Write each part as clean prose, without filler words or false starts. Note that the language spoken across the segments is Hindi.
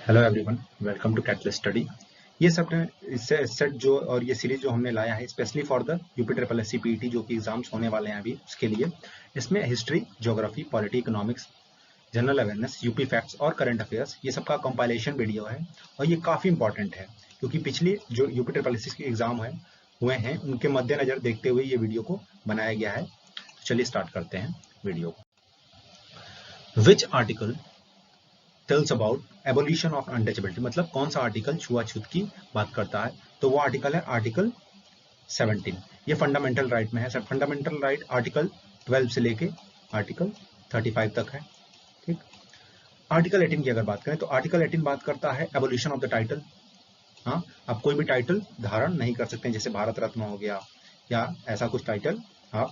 Hello everyone, welcome to Catalyst Study. ये सब इससे सेट जो और ये सीरीज जो हमने लाया है specially for the UP triple S C PET जो कि एग्जाम्स होने वाले हैं अभी उसके लिए। इसमें history, geography, polity, economics, general awareness, UP facts और करंट अफेयर्स ये सब का कंपाइलेशन वीडियो है। और ये काफ़ी इंपॉर्टेंट है क्योंकि पिछली जो यूपी ट्रिपल एस सी के एग्जाम है हुए हैं उनके मद्देनजर देखते हुए ये वीडियो को बनाया गया है। तो चलिए स्टार्ट करते हैं वीडियो को। Which article tells about abolition of untouchability, मतलब कौन सा आर्टिकल छुआछूत की बात करता है। तो वो आर्टिकल है आर्टिकल 17। ये फंडामेंटल राइट में है सर। फंडामेंटल राइट आर्टिकल 12 से लेके आर्टिकल 35 तक है। ठीक। आर्टिकल 18 की अगर बात करें तो आर्टिकल 18 बात करता है एबोल्यूशन ऑफ द टाइटल। हाँ, आप कोई भी टाइटल धारण नहीं कर सकते हैं, जैसे भारत रत्न हो गया या ऐसा कुछ टाइटल आप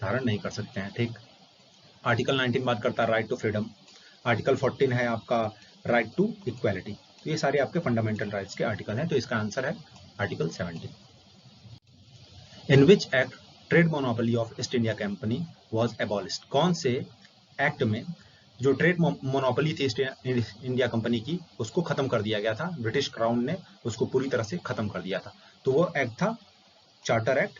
धारण नहीं कर सकते हैं। ठीक। आर्टिकल 19 बात करता है राइट टू फ्रीडम। आर्टिकल 14 है आपका राइट टू इक्वालिटी। तो ये सारे आपके फंडामेंटल राइट्स के आर्टिकल हैं। तो इसका आंसर है article 17। In which act trade monopoly of east India company was abolished, कौन से एक्ट में जो ट्रेड मोनोपोली थी ईस्ट इंडिया कंपनी की उसको खत्म कर दिया गया था। ब्रिटिश क्राउन ने उसको पूरी तरह से खत्म कर दिया था। तो वो एक्ट था चार्टर एक्ट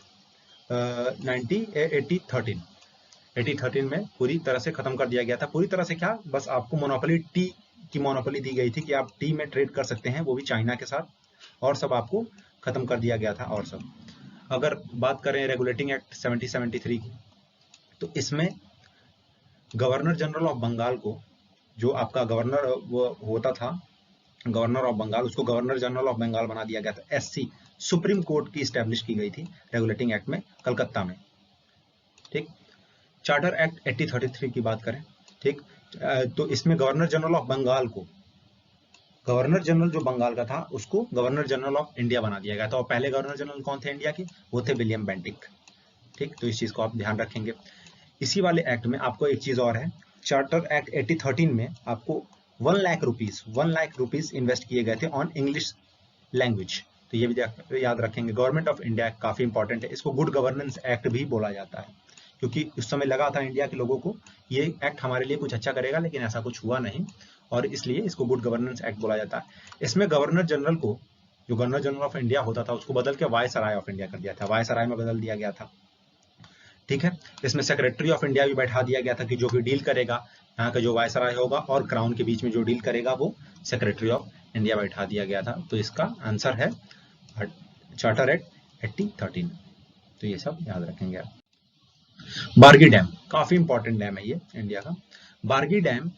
1813 में पूरी तरह से खत्म कर दिया गया था। पूरी तरह से क्या, बस आपको मोनोपोली टी की मोनोपोली दी गई थी कि आप टी में ट्रेड कर सकते हैं, वो भी चाइना के साथ, और सब आपको खत्म कर दिया गया था। और सब अगर बात करें रेगुलेटिंग एक्ट 1773 की, तो इसमें गवर्नर जनरल ऑफ बंगाल को, जो आपका गवर्नर वो होता था गवर्नर ऑफ बंगाल, उसको गवर्नर जनरल ऑफ बंगाल बना दिया गया था। एससी सुप्रीम कोर्ट की स्टैब्लिश की गई थी रेगुलेटिंग एक्ट में कलकत्ता में। ठीक। चार्टर एक्ट 1833 की बात करें, ठीक, तो इसमें गवर्नर जनरल ऑफ बंगाल को, गवर्नर जनरल जो बंगाल का था उसको गवर्नर जनरल ऑफ इंडिया बना दिया गया था। और पहले गवर्नर जनरल कौन थे इंडिया के, वो थे विलियम बेंटिक। ठीक। तो इस चीज को आप ध्यान रखेंगे। इसी वाले एक्ट में आपको एक चीज और है, चार्टर एक्ट 1813 में आपको 1 लाख रुपीज इन्वेस्ट किए गए थे ऑन इंग्लिश लैंग्वेज। तो ये भी याद रखेंगे। गवर्नमेंट ऑफ इंडिया काफी इंपॉर्टेंट है, इसको गुड गवर्नेंस एक्ट भी बोला जाता है क्योंकि उस समय लगा था इंडिया के लोगों को ये एक्ट हमारे लिए कुछ अच्छा करेगा, लेकिन ऐसा कुछ हुआ नहीं और इसलिए इसको गुड गवर्नेंस एक्ट बोला जाता है। इसमें गवर्नर जनरल को, जो गवर्नर जनरल ऑफ इंडिया होता था, उसको बदल के वायसराय ऑफ इंडिया कर दिया था, वायसराय में बदल दिया गया था। ठीक है। इसमें सेक्रेटरी ऑफ इंडिया भी बैठा दिया गया था कि जो भी डील करेगा, यहाँ का जो वायसराय होगा और क्राउन के बीच में जो डील करेगा वो सेक्रेटरी ऑफ इंडिया बैठा दिया गया था। तो इसका आंसर है चार्टर एक्ट 1813। तो ये सब याद रखेंगे आप। बारगी डैम काफी इंपॉर्टेंट डैम है ये इंडिया का। बारगी डैम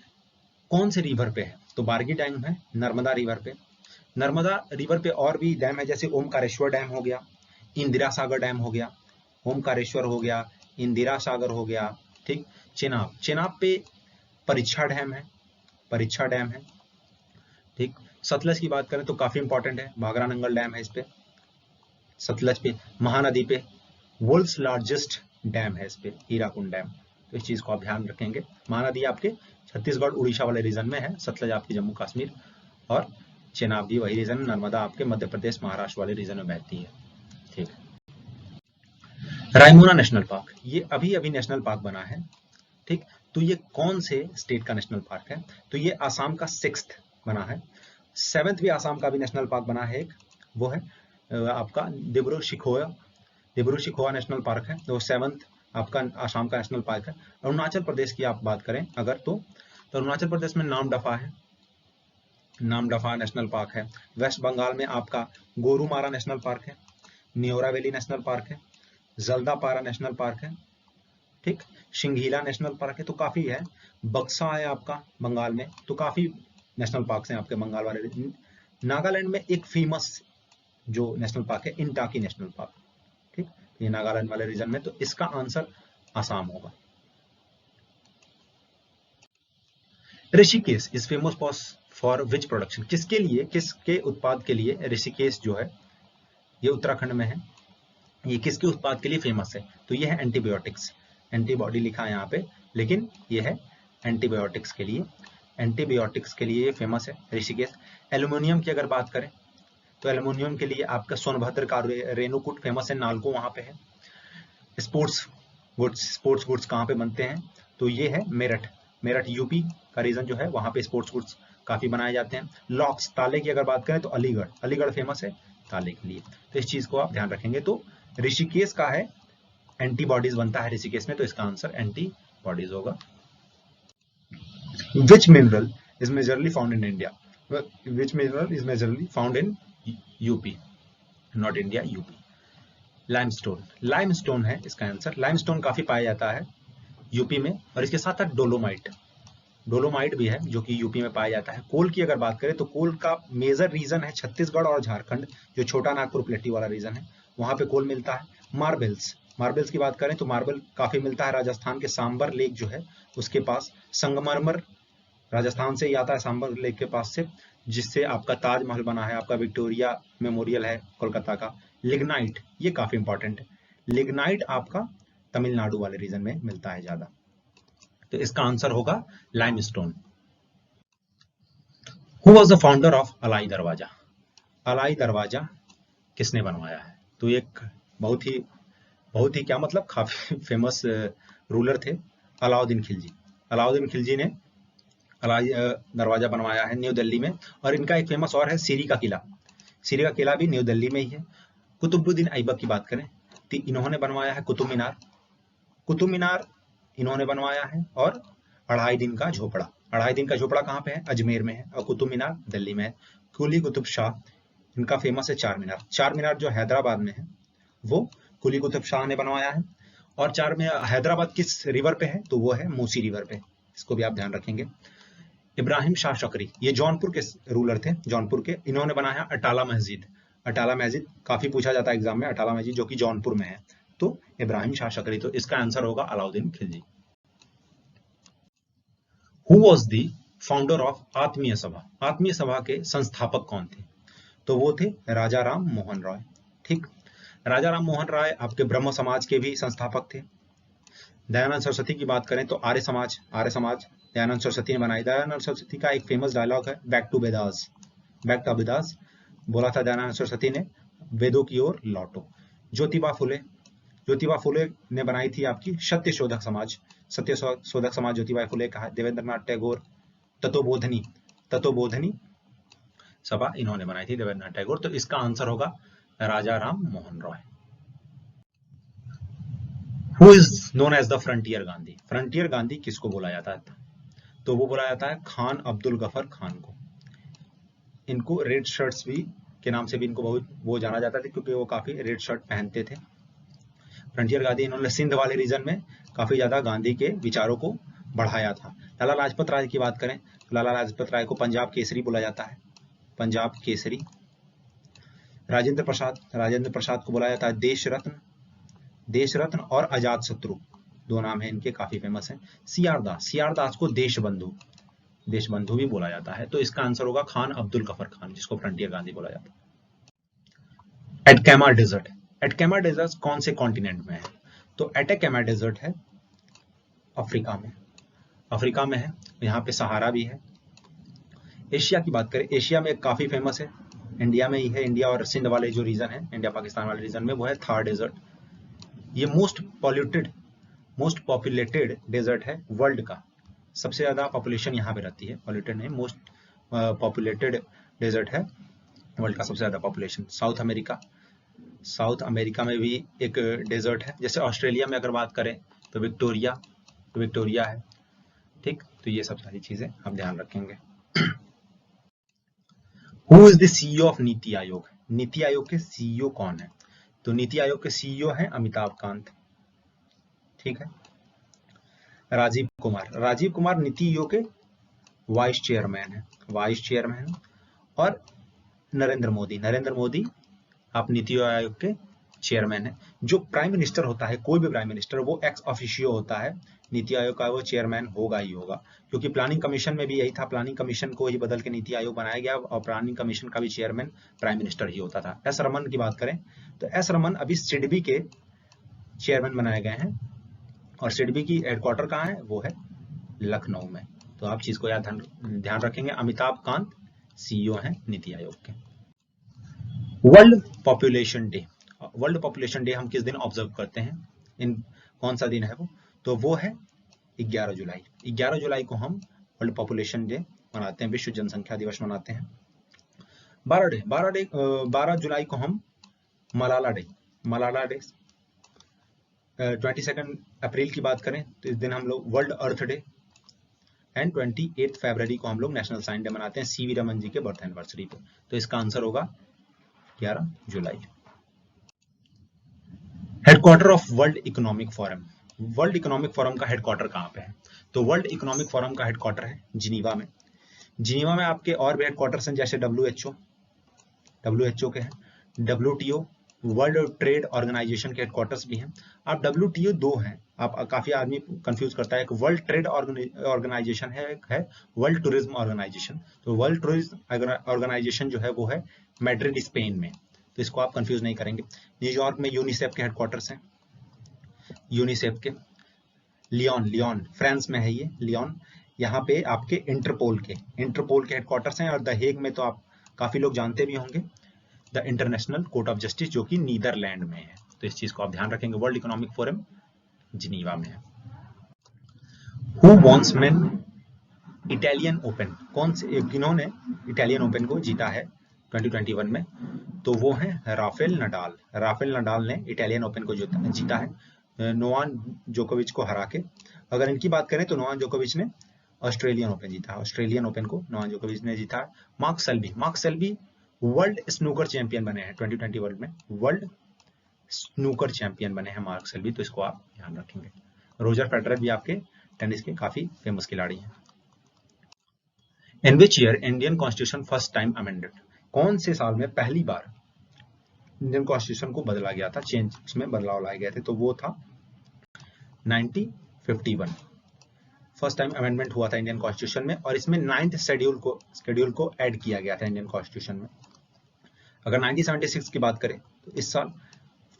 कौन से रिवर पे है, तो बारगी डैम है नर्मदा रिवर पे। नर्मदा रिवर पे और भी डैम है, जैसे ओमकारेश्वर डैम हो गया, इंदिरा सागर डैम हो गया, ओमकारेश्वर हो गया, इंदिरा सागर हो गया। ठीक। चेनाब, चेनाब पे परीक्षा डैम है, परीक्षा डैम है। ठीक। सतलज की बात करें तो काफी इंपॉर्टेंट है, भागरा नंगल डैम है इस पे, सतलज पे। महानदी पे वर्ल्ड्स लार्जेस्ट डैम है इस पे, हीराकुंड डैम। तो इस चीज को आप ध्यान रखेंगे। महानदी आपके छत्तीसगढ़ उड़ीसा वाले रीजन में है, सतलज आपके जम्मू कश्मीर, और चेनाब भी वही रीजन, नर्मदा आपके मध्य प्रदेश महाराष्ट्र वाले रीजन में बहती है। ठीक। रायमोना नेशनल पार्क, ये अभी अभी नेशनल पार्क बना है। ठीक। तो ये कौन से स्टेट का नेशनल पार्क है, तो ये आसाम का 6th बना है। 7th भी आसाम का भी नेशनल पार्क बना है एक, वो है आपका डिब्रू शिखोवा नेशनल पार्क है, तो 7th आपका आसाम का नेशनल पार्क है। अरुणाचल प्रदेश की आप बात करें अगर तो अरुणाचल प्रदेश में नामदफा है, नामदफा नेशनल पार्क है। वेस्ट बंगाल में आपका गोरुमारा नेशनल पार्क है, न्योरा वैली नेशनल पार्क है, जल्दापारा नेशनल पार्क है। ठीक। शिंघीला नेशनल पार्क है। तो काफी है। बक्सा है आपका बंगाल में। तो काफी नेशनल पार्क हैं आपके बंगाल वाले। नागालैंड में एक फेमस जो नेशनल पार्क है इंटाकी नेशनल पार्क। ठीक। ये नागालैंड वाले रीजन में, तो इसका आंसर आसाम होगा। Rishikesh is famous for which production, किसके लिए, किसके उत्पाद के लिए ऋषिकेश जो है ये उत्तराखंड में है, ये किसके उत्पाद के लिए फेमस है, तो ये है एंटीबायोटिक्स। एंटीबॉडी लिखा है यहाँ पे, लेकिन ये है एंटीबायोटिक्स के लिए, एंटीबायोटिक्स के लिए ये फेमस है ऋषिकेश। एल्युमिनियम की अगर बात करें तो एल्युमिनियम के लिए आपका सोनभद्र का रेणुकूट फेमस है, नालको वहां पे है। स्पोर्ट्स गुड्स कहाँ पे बनते हैं, तो ये है मेरठ, मेरठ यूपी का रीजन जो है वहां पे स्पोर्ट्स गुड्स काफी बनाए जाते हैं। लॉक्स, ताले की अगर बात करें तो अलीगढ़ फेमस है ताले के लिए, तो इस चीज को आप ध्यान रखेंगे। तो ऋषिकेश का है एंटीबॉडीज बनता है ऋषिकेश में, तो इसका आंसर एंटीबॉडीज होगा। विच mineral is majorly found in India? Which mineral is majorly found in UP, not India, UP. Limestone है इसका आंसर। लाइमस्टोन काफी पाया जाता है यूपी में, और इसके साथ साथ डोलोमाइट भी है जो कि यूपी में पाया जाता है। कोल की अगर बात करें तो कोल का मेजर रीजन है छत्तीसगढ़ और झारखंड, जो छोटा नागपुर प्लेटी वाला रीजन है, वहां पे कोल मिलता है। मार्बल्स की बात करें तो मार्बल काफी मिलता है राजस्थान के सांबर लेक जो है उसके पास। संगमरमर राजस्थान से ही आता है सांबर लेक के पास से, जिससे आपका ताजमहल बना है, आपका विक्टोरिया मेमोरियल है कोलकाता का। लिग्नाइट, ये काफी इंपॉर्टेंट है, लिग्नाइट आपका तमिलनाडु वाले रीजन में मिलता है ज्यादा, तो इसका आंसर होगा limestone. Who was the founder of Alai Darwaza? Alai दरवाजा किसने बनवाया है? तो एक बहुत ही क्या मतलब काफी फेमस रूलर थे, अलाउद्दीन खिलजी। अलाउद्दीन खिलजी ने अलाई दरवाजा बनवाया है न्यू दिल्ली में। और इनका एक फेमस और है सीरी का किला भी न्यू दिल्ली में ही है। कुतुबुद्दीन ऐबक की बात करें तो इन्होंने बनवाया है कुतुब मीनार इन्होंने बनवाया है, और अढ़ाई दिन का झोपड़ा कहाँ पे है? अजमेर में है, और कुतुब मीनार दिल्ली में है। कुली कुतुब शाह, इनका फेमस है चार मीनार जो हैदराबाद में है वो कुली कुतुब शाह ने बनवाया है। और हैदराबाद किस रिवर पे है? तो वो है मूसी रिवर पे, इसको भी आप ध्यान रखेंगे। इब्राहिम शाह शकरी, ये जौनपुर के रूलर थे, जौनपुर के, इन्होंने बनाया अटाला मस्जिद काफी पूछा जाता है एग्जाम में, अटाला मस्जिद जो कि जौनपुर में है, तो इब्राहिम शाह शकरी, तो इसका आंसर होगा Alauddin Khilji. Who was the founder of आत्मीय सभा के संस्थापक कौन थे? तो वो थे राजा राम मोहन रॉय। ठीक, राजा राम मोहन राय आपके ब्रह्म समाज के भी संस्थापक थे। दयानंद सरस्वती की बात करें तो आर्य समाज दयानंद सरस्वती ने बनाई। दयानंद सरस्वती का एक फेमस डायलॉग है, बैक टू वेदास बोला था दयानंद सरस्वती ने, वेदों की ओर लौटो। ज्योतिबा फुले ने बनाई थी आपकी सत्य शोधक समाज ज्योतिबा फुले का है। देवेंद्रनाथ टैगोर तत्वबोधनी सभा इन्होंने बनाई थी, देवेंद्रनाथ टैगोर, तो इसका आंसर होगा Raja Ram Mohan Roy. Who is known as the frontier Gandhi किसको बोला जाता है? तो वो बोला जाता है खान अब्दुल गफर खान को। इनको रेड शर्ट्स भी के नाम से भी इनको बहुत वो जाना जाता था, क्योंकि वो काफी रेड शर्ट पहनते थे। फ्रंटियर गांधी, इन्होंने सिंध वाले रीजन में काफी ज्यादा गांधी के विचारों को बढ़ाया था। लाला लाजपत राय की बात करें तो लाला लाजपत राय को पंजाब केसरी बोला जाता है, पंजाब केसरी। राजेंद्र प्रसाद को बोला जाता है देश रत्न और अजात शत्रु, दो नाम है इनके, काफी फेमस हैं। सीआर दास को देश बंधु भी बोला जाता है, तो इसका आंसर होगा खान अब्दुल गफर खान, जिसको फ्रंटियर गांधी बोला जाता है। एटकेमा डेजर्ट कौन से कॉन्टिनेंट में है? तो एटकेमा डेजर्ट है अफ्रीका में है, यहाँ पे सहारा भी है। एशिया की बात करें, एशिया में काफी फेमस है, इंडिया में ही है, इंडिया और सिंध वाले जो रीजन है, इंडिया पाकिस्तान वाले रीजन में, वो है थार डेजर्ट। ये मोस्ट पॉपुलेटेड डेजर्ट है वर्ल्ड का, सबसे ज्यादा पॉपुलेशन यहाँ पे रहती है, पॉपुलेटेड नहीं, मोस्ट पॉपुलेटेड डेजर्ट है वर्ल्ड का, सबसे ज्यादा पॉपुलेशन। साउथ अमेरिका में भी एक डेजर्ट है, जैसे ऑस्ट्रेलिया में अगर बात करें तो विक्टोरिया है। ठीक, तो ये सब सारी चीजें आप ध्यान रखेंगे। Who is the CEO of NITI Aayog? NITI Aayog के सीईओ कौन है? तो नीति आयोग के सीईओ हैं अमिताभ कांत। ठीक है। राजीव कुमार नीति आयोग के वाइस चेयरमैन और नरेंद्र मोदी आप नीति आयोग के चेयरमैन है। जो प्राइम मिनिस्टर होता है, कोई भी प्राइम मिनिस्टर, वो एक्स ऑफिशियो होता है, नीति आयोग का वो चेयरमैन होगा ही होगा, क्योंकि प्लानिंग कमीशन में भी यही था, प्लानिंग कमीशन को ही बदल के नीति आयोग बनाया गया, और प्लानिंग कमीशन का भी चेयरमैन प्राइम मिनिस्टर ही होता था। एस रमन की बात करें तो एस रमन अभी सिडबी के चेयरमैन बनाए गए हैं, और सिडबी की हेडक्वार्टर कहाँ है? वो है लखनऊ में, तो आप चीज को ध्यान रखेंगे। अमिताभ कांत सीईओ हैं नीति आयोग के। वर्ल्ड पॉपुलेशन डे हम किस दिन ऑब्जर्व करते हैं? कौन सा दिन है वो? तो वो है 11 जुलाई को हम वर्ल्ड पॉपुलेशन डे मनाते हैं, विश्व जनसंख्या दिवस मनाते हैं। 12 जुलाई को हम मलाला डे 22 अप्रैल की बात करें तो इस दिन हम लोग वर्ल्ड अर्थ डे एंड 28 फरवरी को हम लोग नेशनल साइंस डे मनाते हैं सीवी रमन जी के बर्थ एनिवर्सरी पे। तो इसका आंसर होगा 11 जुलाई। Headquarter of world economic forum. World economic forum का हेडक्वार्टर कहाँ पे है? तो वर्ल्ड इकोनॉमिक फोरम का हेडक्वार्टर है जिनीवा में। जिनीवा में आपके और भी हेडक्वार्टर्स हैं, जैसे डब्ल्यूएचओ के हैं, डब्ल्यूटीओ वर्ल्ड ट्रेड ऑर्गेनाइजेशन के हेडक्वार्टर्स भी हैं। आप डब्ल्यूटीओ दो हैं, आप काफी आदमी कंफ्यूज करता है, एक वर्ल्ड ट्रेड ऑर्गेनाइजेशन है, एक है वर्ल्ड टूरिज्म ऑर्गेनाइजेशन। तो वर्ल्ड टूरिज्म ऑर्गेनाइजेशन जो है वो है मैड्रिड स्पेन में, तो इसको आप कंफ्यूज नहीं करेंगे। न्यूयॉर्क में यूनिसेफ के हेडक्वार्टर्स हैं, यूनिसेफ के। लियोन फ्रांस में है ये लियोन, यहाँ पे आपके इंटरपोल के हेडक्वार्टर्स हैं। और द हेग में तो आप काफी लोग जानते भी होंगे, the international court of justice, जो कि नीदरलैंड में है। तो इस चीज को आप ध्यान रखेंगे, वर्ल्ड इकोनॉमिक फोरम जिनीवा में है। Who won men Italian open, किन्होंने इटालियन ओपन को जीता है 2021 में? तो वो है राफेल नडाल ने इटालियन ओपन को जीता है नोवाक जोकोविच को हरा के। अगर इनकी बात करें तो नोवाक जोकोविच ने ऑस्ट्रेलियन ओपन जीता, ऑस्ट्रेलियन ओपन को नोवाक जोकोविच ने जीता। Mark Selby world snooker champion बने हैं 2021 में, वर्ल्ड स्नूकर चैंपियन बने हैं मार्क सेल्बी, तो इसको आप ध्यान रखेंगे। रोजर फेडरर भी आपके टेनिस के काफी फेमस खिलाड़ी हैं। In which year Indian constitution first time amended, कौन से साल में पहली बार इंडियन कॉन्स्टिट्यूशन को बदला गया था, चेंज उसमें बदलाव लाए गए थे? तो वो था 1951, फर्स्ट टाइम अमेंडमेंट हुआ था इंडियन कॉन्स्टिट्यूशन में, और इसमें 9th शेड्यूल को ऐड किया गया था इंडियन कॉन्स्टिट्यूशन में। अगर 1976 की बात करें तो इस साल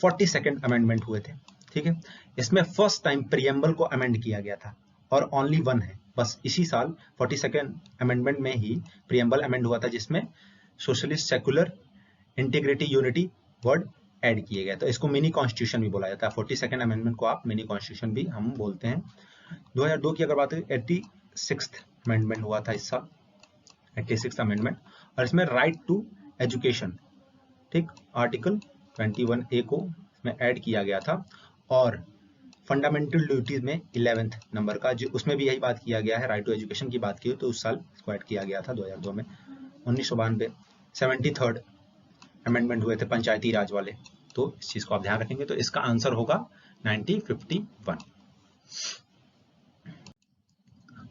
42nd अमेंडमेंट हुए थे, ठीक है। इसमें फर्स्ट टाइम प्रीएम्बल को अमेंड किया गया था, और ओनली वन है बस, इसी साल 42nd अमेंडमेंट में ही प्रीएम्बल अमेंड हुआ था, जिसमें socialist, secular, integrity, unity word add किए गए। तो इसको मिनी कॉन्स्टिट्यूशन भी बोला जाता है। 42nd अमेंडमेंट को आप मिनी कॉन्स्टिट्यूशन भी हम बोलते हैं। 2002 की अगर बात करें, 86th अमेंडमेंट हुआ था इस साल, 86th अमेंडमेंट, और इसमें राइट टू एजुकेशन, ठीक, आर्टिकल 21A को इसमें ऐड किया गया था। और फंडामेंटल ड्यूटीज में 11th नंबर का, जो उसमें भी यही बात किया गया है, राइट टू एजुकेशन की बात की हो तो उस साल इसको ऐड किया गया था 2002 में। 1992 73rd अमेंडमेंट हुए थे पंचायती राज वाले, तो इस चीज को आप ध्यान रखेंगे। तो इसका आंसर होगा 1951।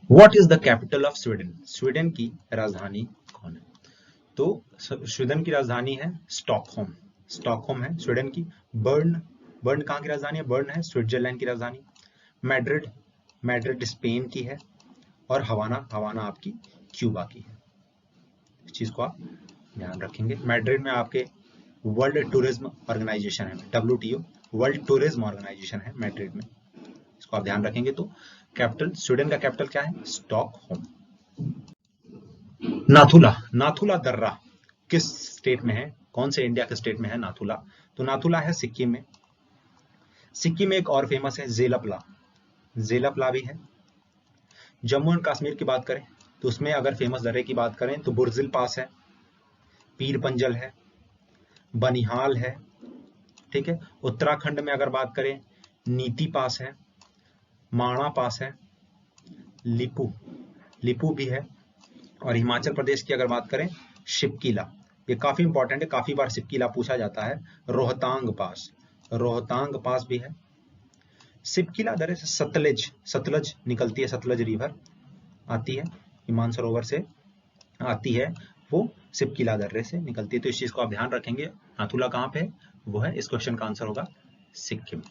What is the capital of Sweden, Sweden की राजधानी कौन है? तो स्वीडन की राजधानी है स्टॉकहोम है स्वीडन की। बर्न कहाँ की राजधानी है? बर्न है स्विट्जरलैंड की राजधानी। मैड्रिड स्पेन की है, और हवाना आपकी क्यूबा की है। इस चीज को आप ध्यान रखेंगे। मैड्रिड में आपके वर्ल्ड टूरिज्म ऑर्गेनाइजेशन है, WTO वर्ल्ड टूरिज्म ऑर्गेनाइजेशन है मैड्रिड में, इसको आप ध्यान रखेंगे। तो कैपिटल, स्वीडन का कैपिटल क्या है? स्टॉकहोम। नाथुला दर्रा किस स्टेट में है? कौन से इंडिया के स्टेट में है नाथुला? तो नाथुला है सिक्किम में। सिक्किम में एक और फेमस है जेलपला भी है। जम्मू एंड कश्मीर की बात करें तो उसमें अगर फेमस दर्रे की बात करें तो बुर्जिल पास है, पीर पंजल है, बनिहाल है, ठीक है। उत्तराखंड में अगर बात करें नीति पास है, माणा पास है, लिपू भी है। और हिमाचल प्रदेश की अगर बात करें शिपकिला, ये काफी इंपॉर्टेंट है, काफी बार शिपकिला पूछा जाता है। रोहतांग पास भी है। शिपकिला दर्रे से सतलज निकलती है, सतलज रिवर आती है, मानसरोवर से आती है, वो शिपकिला दर्रे से निकलती है। तो इस चीज को आप ध्यान रखेंगे। नाथुला कहाँ पे है? वो है, इस क्वेश्चन का आंसर होगा Sikkim.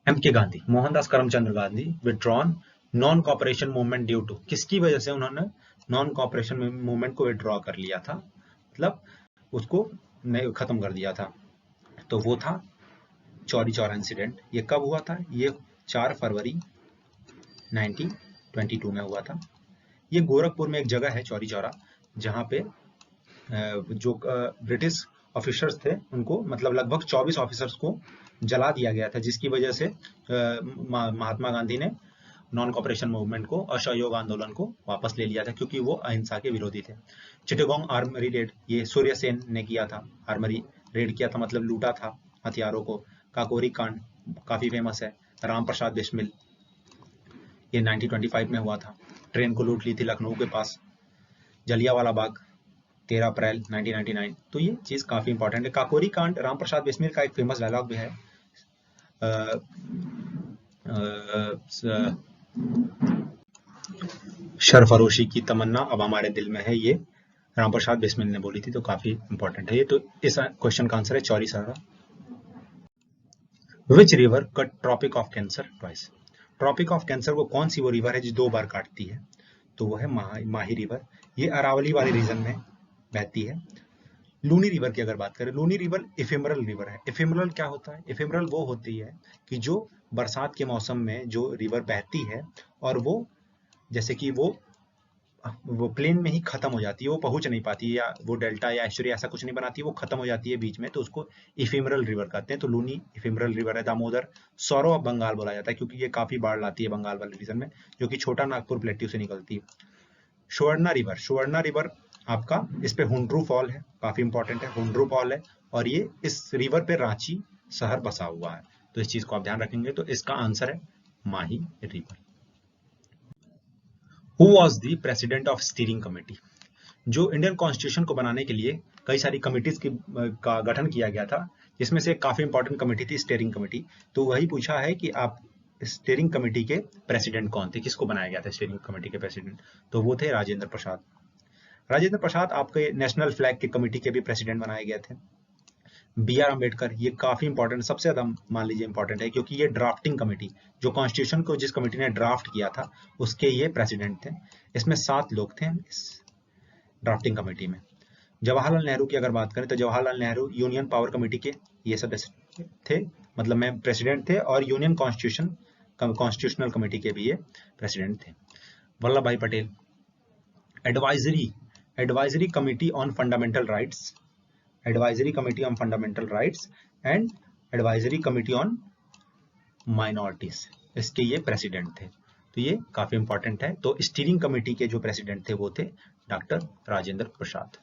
MK Gandhi, Mohandas Karamchand Gandhi withdrawn non cooperation movement due to, किसकी वजह से उन्होंने नॉन कॉपरेशन मूवमेंट को विड्रॉ कर लिया था, मतलब उसको खत्म कर दिया था? तो वो था चौरी चौरा इंसिडेंट। ये कब हुआ था? ये 4 फरवरी 1922 में हुआ था। ये गोरखपुर में एक जगह है चौरी चौरा, जहाँ पे जो ब्रिटिश ऑफिसर्स थे उनको, मतलब लगभग 24 ऑफिसर्स को जला दिया गया था, जिसकी वजह से महात्मा गांधी ने नॉन कॉपरेशन मूवमेंट को, असहयोग आंदोलन को वापस ले लिया था क्योंकि वो अहिंसा के विरोधी थे। चिटागोंग आर्मरी रेड, ये सूर्य सेन ने किया था, आर्मरी रेड किया था मतलब लूटा था हथियारों को। काकोरी कांड काफी फेमस है। राम प्रसाद बिस्मिल, ये 1925 में हुआ था, ट्रेन को लूट ली थी लखनऊ के पास। जलियांवाला बाग 13 अप्रैल 1999, तो ये चीज काफी इंपॉर्टेंट है। काकोरी कांड, राम प्रसाद बिस्मिल का एक फेमस डायलॉग भी है, सरफरोशी की तमन्ना अब हमारे दिल में है, ये राम प्रसाद बिस्मिल ने बोली थी, तो काफी इंपॉर्टेंट है ये। तो इस क्वेश्चन का आंसर है चौरी सरा। Which river cut tropic of cancer twice? Tropic of cancer को कौन सी वो रिवर है जो 2 बार काटती है? तो वो है माही रिवर। ये अरावली वाले रीजन में बहती है। लूनी रिवर की अगर बात करें, लूनी रिवर इफेमरल रिवर है। इफेमरल क्या होता है? इफेमरल वो होती है कि जो बरसात के मौसम में जो रिवर बहती है और वो जैसे कि वो प्लेन में ही खत्म हो जाती है, वो पहुंच नहीं पाती, या वो डेल्टा या एस्चुरी ऐसा कुछ नहीं बनाती, वो खत्म हो जाती है बीच में, तो उसको इफेमरल रिवर कहते हैं। तो लूनी इफेमरल रिवर है। दामोदर सौरव ऑफ बंगाल बोला जाता है क्योंकि ये काफी बाढ़ लाती है बंगाल वाले रीजन में, जो कि छोटा नागपुर प्लेट्यू से निकलती है। सुवर्णा रिवर आपका, इस पे हुंड्रू फॉल है, काफी इंपॉर्टेंट है, हुंड्रू फॉल है, और ये इस रिवर पे रांची शहर बसा हुआ है, तो इस चीज को आप ध्यान रखेंगे। तो इसका आंसर है Mahi river. Who was the president of steering committee? जो इंडियन कॉन्स्टिट्यूशन को बनाने के लिए कई सारी कमिटीज का गठन किया गया था, जिसमें से काफी इंपॉर्टेंट कमेटी थी स्टीयरिंग कमेटी। तो वही पूछा है कि आप स्टीयरिंग कमेटी के प्रेसिडेंट कौन थे, किसको बनाया गया था स्टीयरिंग कमेटी के प्रेसिडेंट? तो वो थे राजेंद्र प्रसाद। राजेंद्र प्रसाद आपके नेशनल फ्लैग के कमेटी के भी प्रेसिडेंट बनाए गए थे। बी आर अम्बेडकर, ये काफी इंपॉर्टेंट, सबसे ज्यादा मान लीजिए इंपॉर्टेंट है क्योंकि ये ड्राफ्टिंग कमेटी, जो कॉन्स्टिट्यूशन को जिस कमेटी ने ड्राफ्ट किया था उसके ये प्रेसिडेंट थे। इसमें 7 लोग थे इस ड्राफ्टिंग कमेटी में। जवाहरलाल नेहरू की अगर बात करें तो Jawaharlal Nehru union power committee के ये सदस्य थे, मतलब में प्रेसिडेंट थे, और यूनियन कॉन्स्टिट्यूशनल कमेटी के भी ये प्रेसिडेंट थे। वल्लभ भाई Patel, advisory committee on fundamental rights, advisory committee on fundamental rights and advisory committee on minorities, इसके ये प्रेसिडेंट थे। तो ये काफी इंपॉर्टेंट है। तो स्टीयरिंग कमेटी के जो प्रेसिडेंट थे वो थे डॉक्टर राजेंद्र प्रसाद।